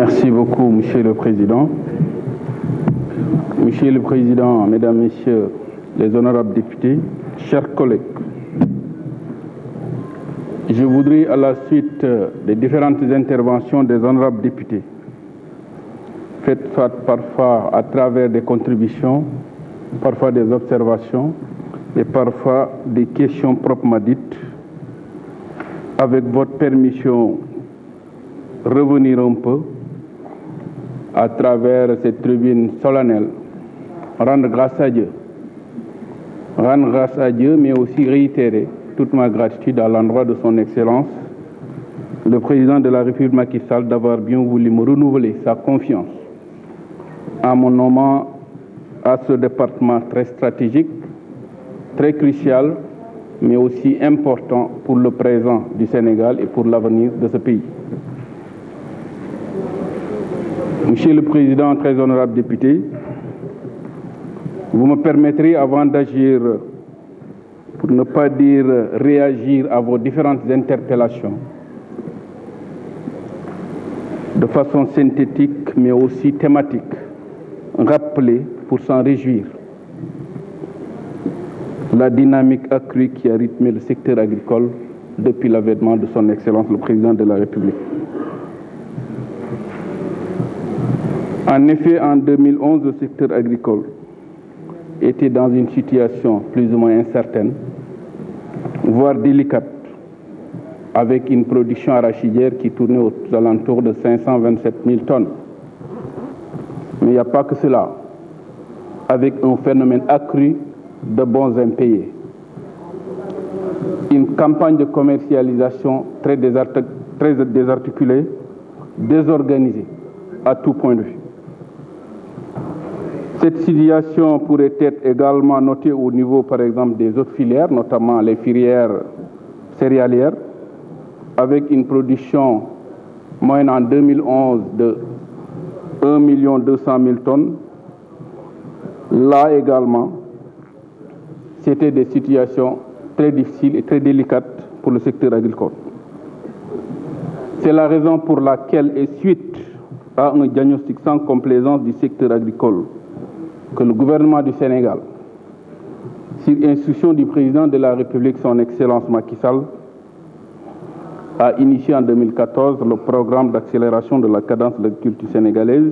Merci beaucoup, Monsieur le Président. Monsieur le Président, Mesdames, Messieurs les honorables députés, chers collègues, je voudrais, à la suite des différentes interventions des honorables députés, faites parfois à travers des contributions, parfois des observations et parfois des questions proprement dites, avec votre permission, revenir un peu à travers cette tribune solennelle, rendre grâce à Dieu. Rendre grâce à Dieu, mais aussi réitérer toute ma gratitude à l'endroit de son Excellence, le Président de la République Macky Sall, d'avoir bien voulu me renouveler sa confiance en me nommant à ce département très stratégique, très crucial, mais aussi important pour le présent du Sénégal et pour l'avenir de ce pays. Monsieur le Président, très honorable député, vous me permettrez, avant d'agir, pour ne pas dire réagir à vos différentes interpellations, de façon synthétique mais aussi thématique, rappeler pour s'en réjouir la dynamique accrue qui a rythmé le secteur agricole depuis l'avènement de son Excellence le Président de la République. En effet, en 2011, le secteur agricole était dans une situation plus ou moins incertaine, voire délicate, avec une production arachidière qui tournait aux alentours de 527 000 tonnes. Mais il n'y a pas que cela, avec un phénomène accru de bons impayés. Une campagne de commercialisation très désarticulée, désorganisée à tout point de vue. Cette situation pourrait être également notée au niveau, par exemple, des autres filières, notamment les filières céréalières, avec une production moyenne en 2011 de 1 200 000 tonnes. Là également, c'était des situations très difficiles et très délicates pour le secteur agricole. C'est la raison pour laquelle, et suite à un diagnostic sans complaisance du secteur agricole, que le gouvernement du Sénégal, sur instruction du président de la République, son Excellence Macky Sall, a initié en 2014 le programme d'accélération de la cadence de l'agriculture sénégalaise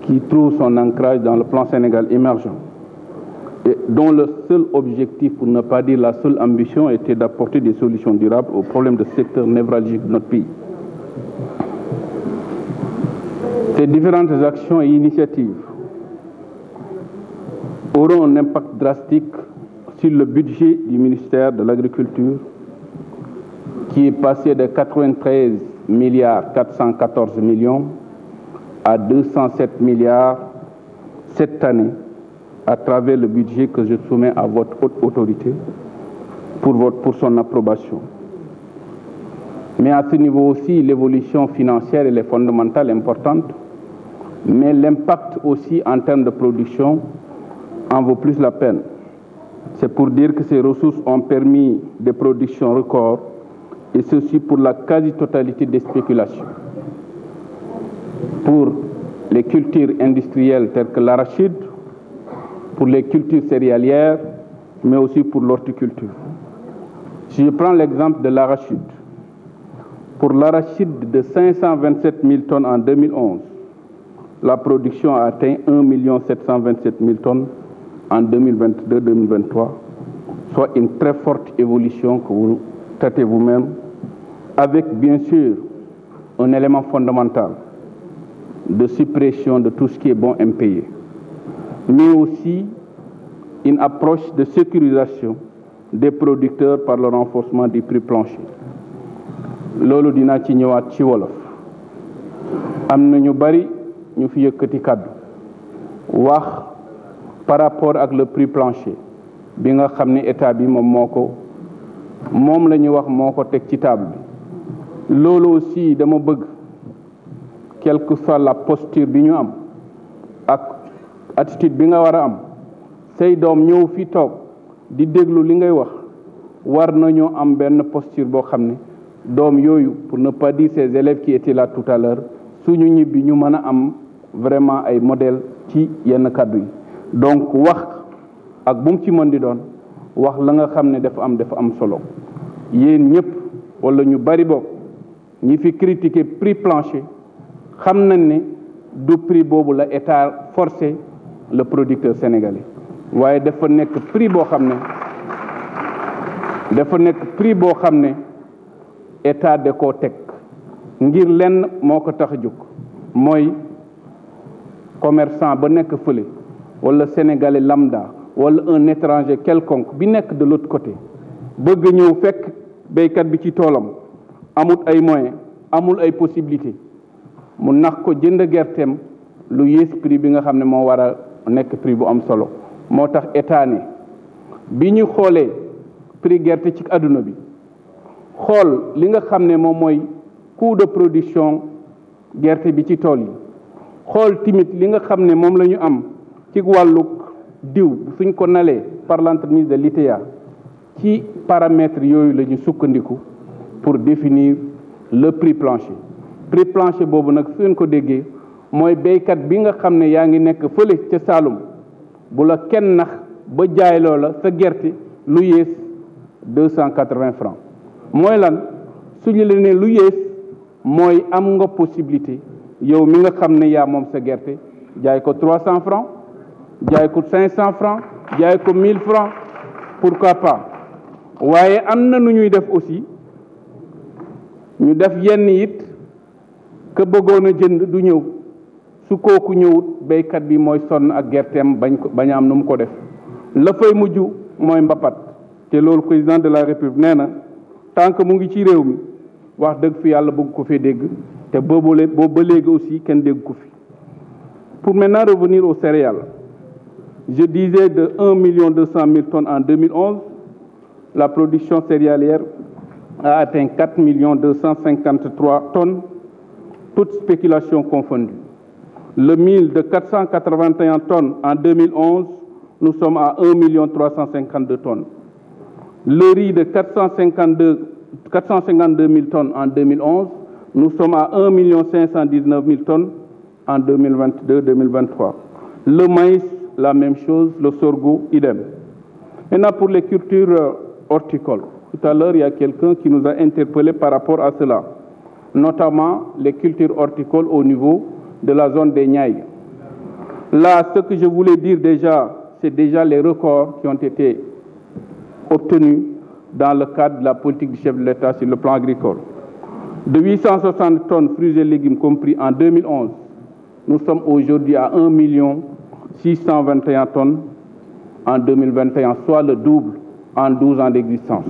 qui trouve son ancrage dans le plan Sénégal émergent et dont le seul objectif, pour ne pas dire la seule ambition, était d'apporter des solutions durables aux problèmes de secteur névralgique de notre pays. Ces différentes actions et initiatives auront un impact drastique sur le budget du ministère de l'Agriculture qui est passé de 93 milliards 414 millions à 207 milliards cette année à travers le budget que je soumets à votre haute autorité pour son approbation. Mais à ce niveau aussi, l'évolution financière elle est fondamentale, importante, mais l'impact aussi en termes de production en vaut plus la peine. C'est pour dire que ces ressources ont permis des productions records, et ceci pour la quasi-totalité des spéculations. Pour les cultures industrielles telles que l'arachide, pour les cultures céréalières, mais aussi pour l'horticulture. Si je prends l'exemple de l'arachide, pour l'arachide de 527 000 tonnes en 2011, la production a atteint 1 727 000 tonnes en 2022-2023, soit une très forte évolution que vous traitez vous-même, avec bien sûr un élément fondamental de suppression de tout ce qui est bon impayé, mais aussi une approche de sécurisation des producteurs par le renforcement du prix plancher. Loolu dinaa ci ñëwaat ci wolof. Am na ñu bari ñu fi yëkkati kàddu wax par rapport ak le prix plancher bi nga xam ne état bi moom la ñu wax moo ko teg ci table bi. Loolu aussi dama bëgg, quelle que soit la posture bi ñu am ak attitude bi nga war a am, say doom ñëw fi toog di déglu li ngay wax, war nañoo am benn posture boo xam ne doom yooyu, pour ne pas dire ces élèves qui étaient là tout à l'heure, suñu ñibbi ñu mën a am vraiment ay modèle ci yenn kàddu yi donc wax ak bu mu ci mën di doon wax la nga xam ne dafa am solo yéen ñëpp wala ñu bari bokk ñi fi critiquer prix plancher xam nañ ne du prix boobu la état forcé le producteur sénégalais waaye dafa nekk prix boo xam ne état da koo teg ngir lenn moo ko tax a jóg mooy commerçant ba nekk fële wala sénégalais lambda wala un étranger quelconque bi nekk de l'autre côté bëgg ñëw fekk béykat bi ci toolam amul ay moyens amul ay possibilités mu nax ko jënd gerteem lu yées prix bi nga xam ne moo war a nekk prix bu am solo moo tax état ne bi ñu xoolee prix gerte ci àdduna bi xool li nga xam ne moom mooy coût de production gerte bi ci tool yi xool timit li nga xam ne moom la ñu am ci wàllu diw suñ ko nalee par l'entremise de l'ITA ci paramètres yooyu la ñu sukkandiku pour définir le prix plancher boobu nag suñ ko déggee mooy béykat bi nga xam ne yaa ngi nekk fële ca Saalum bu la kenn nax ba jaay loola sa gerte lu yées 280 francs mooy lan suñu la ne lu yées mooy am nga possibilité yow mi nga xam ne yaa moom sa gerte jaay ko 300 francs jaay ko 500 francs jaay ko 1000 francs pourquoi pas waaye am na nu ñuy def aussi ñu def yenn it que bëggoon a jënd du ñëw su kooku ñëwut béykat bi mooy sonn ak gerteem bañ am nu mu ko def la fay mujj mooy mbapat te loolu président de la république nee na tant que mu ngi ci réew mi wax dëgg fi yàlla bëgg ko fee dégg te boobu ba léegi aussi kenn dégg ko fi. Pour maintenant revenir aux céréales, je disais de 1 200 000 tonnes en 2011, la production céréalière a atteint 4 253 tonnes, toutes spéculations confondues. Le mil de 481 tonnes en 2011, nous sommes à 1 352 tonnes. Le riz de 452 000 tonnes en 2011, nous sommes à 1 519 000 tonnes en 2022-2023. Le maïs, la même chose, le sorgho, idem. Maintenant, pour les cultures horticoles, tout à l'heure, il y a quelqu'un qui nous a interpellé par rapport à cela, notamment les cultures horticoles au niveau de la zone des Niayes. Là, ce que je voulais dire déjà, c'est déjà les records qui ont été obtenus dans le cadre de la politique du chef de l'État sur le plan agricole. De 860 tonnes fruits et légumes compris en 2011, nous sommes aujourd'hui à 1 621 tonnes en 2021, soit le double en 12 ans d'existence.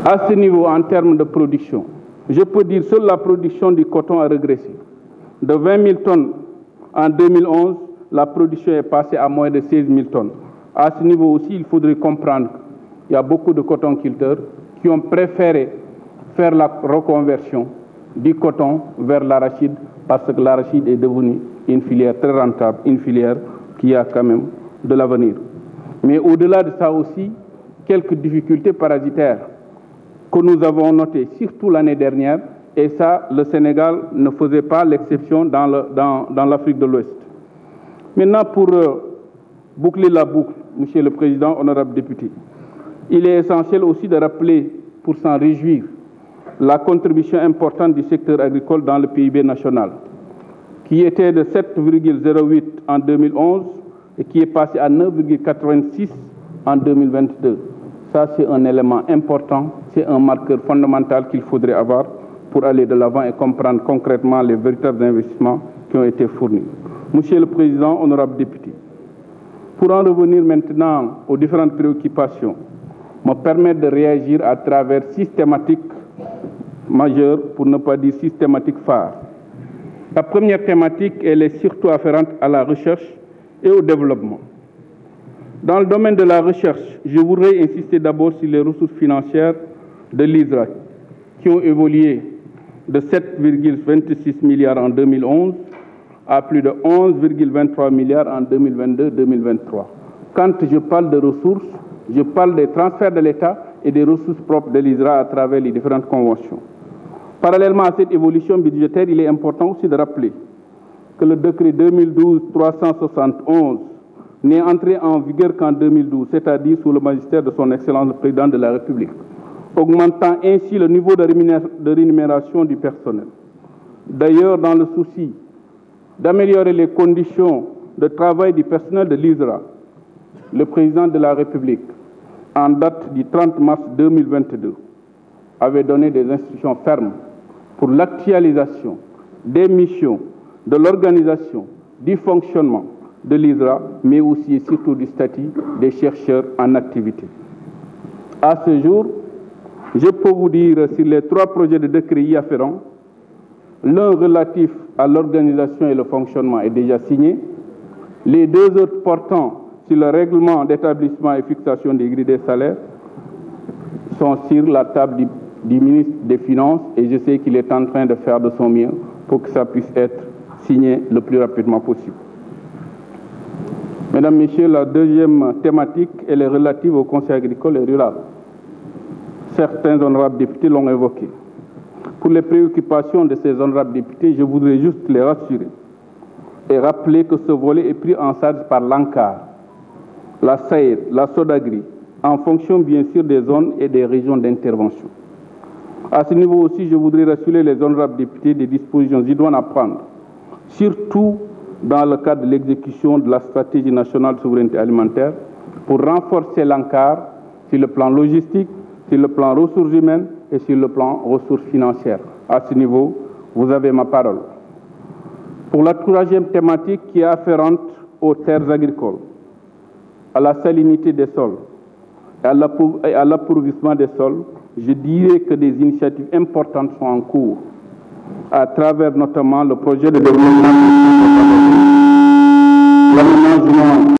À ce niveau, en termes de production, je peux dire que seule la production du coton a régressé. De 20 000 tonnes en 2011, la production est passée à moins de 16 000 tonnes. À ce niveau aussi, il faudrait comprendre qu'il y a beaucoup de cotonculteurs qui ont préféré faire la reconversion du coton vers l'arachide parce que l'arachide est devenu une filière très rentable, une filière qui a quand même de l'avenir. Mais au-delà de ça aussi, quelques difficultés parasitaires que nous avons notées, surtout l'année dernière, et ça, le Sénégal ne faisait pas l'exception dans l'Afrique de l'Ouest. Maintenant, pour boucler la boucle, Monsieur le Président, honorable député, il est essentiel aussi de rappeler, pour s'en réjouir, la contribution importante du secteur agricole dans le PIB national, qui était de 7,08 en 2011 et qui est passé à 9,86 en 2022. Ça, c'est un élément important, c'est un marqueur fondamental qu'il faudrait avoir pour aller de l'avant et comprendre concrètement les véritables investissements qui ont été fournis. Monsieur le Président, honorable député, pour en revenir maintenant aux différentes préoccupations, me permettre de réagir à travers systématiques majeures, pour ne pas dire systématiques phares. La première thématique, elle est surtout afférente à la recherche et au développement. Dans le domaine de la recherche, je voudrais insister d'abord sur les ressources financières de l'ISRA, qui ont évolué de 7,26 milliards en 2011 à plus de 11,23 milliards en 2022-2023. Quand je parle de ressources, je parle des transferts de l'État et des ressources propres de l'ISRA à travers les différentes conventions. Parallèlement à cette évolution budgétaire, il est important aussi de rappeler que le décret 2012-371 n'est entré en vigueur qu'en 2012, c'est-à-dire sous le magistère de son Excellence le Président de la République, augmentant ainsi le niveau de rémunération du personnel. D'ailleurs, dans le souci d'améliorer les conditions de travail du personnel de l'ISRA, le Président de la République, en date du 30 mars 2022, avait donné des instructions fermes pour l'actualisation des missions, de l'organisation, du fonctionnement de l'ISRA, mais aussi et surtout du statut des chercheurs en activité. À ce jour, je peux vous dire sur les 3 projets de décret y afférents, l'un relatif à l'organisation et le fonctionnement est déjà signé, les 2 autres portant sur le règlement d'établissement et fixation des grilles des salaires sont sur la table du ministre des Finances et je sais qu'il est en train de faire de son mieux pour que ça puisse être signé le plus rapidement possible. Mesdames, Messieurs, la deuxième thématique, elle est relative au Conseil agricole et rural. Certains honorables députés l'ont évoqué. Pour les préoccupations de ces honorables députés, je voudrais juste les rassurer et rappeler que ce volet est pris en charge par l'ANCAR, la SAED, la SODAGRI, en fonction bien sûr des zones et des régions d'intervention. À ce niveau aussi, je voudrais rassurer les honorables députés des dispositions idoines à prendre, surtout dans le cadre de l'exécution de la stratégie nationale de souveraineté alimentaire, pour renforcer l'ANCAR sur le plan logistique, sur le plan ressources humaines et sur le plan ressources financières. À ce niveau, vous avez ma parole. Pour la 3e thématique qui est afférente aux terres agricoles, à la salinité des sols et à l'appauvrissement des sols, je dirais que des initiatives importantes sont en cours, à travers notamment le projet de développement, l'aménagement